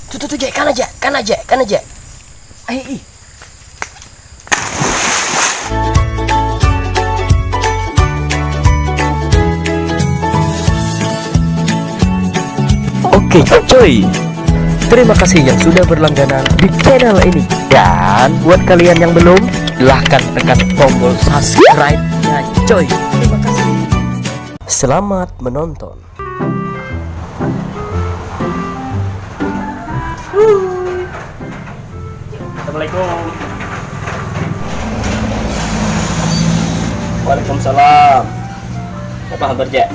Tuh, Jack, kan aja. Ih. Oke, coy. Terima kasih yang sudah berlangganan di channel ini. Dan buat kalian yang belum, silahkan tekan tombol subscribe-nya, coy. Terima kasih. Selamat menonton. Assalamualaikum. Waalaikumsalam. Apa kabar, Jack?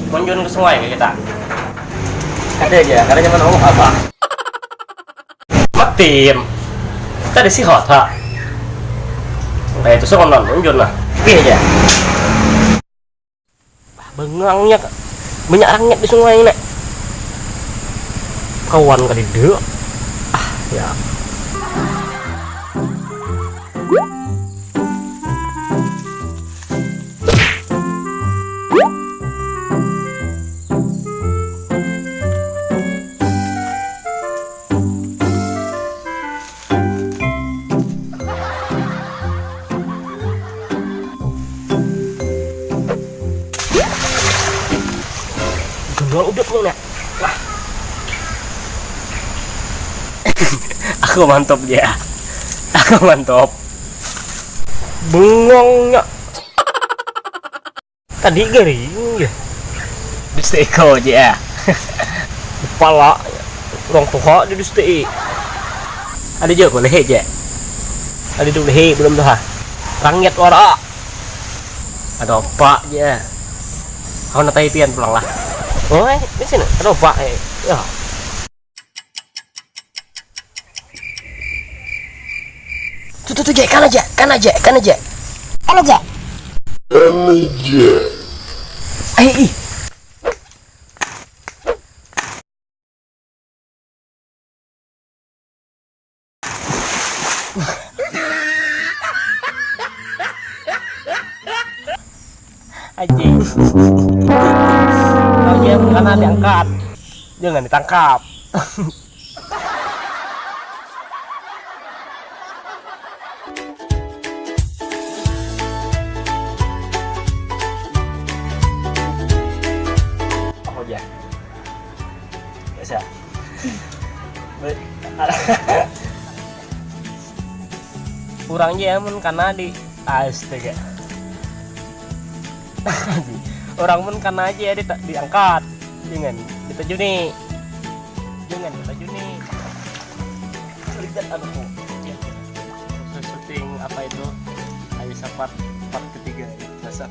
Kunjung ke sungai kita. Ada aja, karena zaman ngomong apa? Matiin. Tadi sih hot, ha. Kayak itu sonon kunjung lah. Pilih aja. Bengangnya, banyak rangit di sungai ini. Kawan kali dek. Ya. Gendol udah nih. Wah. Aku mantap dia. Aku mantap. Bengongnya. Tadi garing ya. Disteko aja. Kepala orang tua di distei. Ada juga boleh aja. Ada dulu lehe belum dah. Rangit wara. Ada apa aja. Kau nak pian pulang lah. Oh, di sini ada apa? Ya. Tuh, Jack, kan aja. Ih. Anjing. Dia bukan diangkat. Jangan ditangkap. Oh ya. Biasa. Kurangnya mun karena di astaga. Orang pun karena aja diangkat dengan ditajuni lihat anakku syuting apa itu Aisyah part ketiga dasar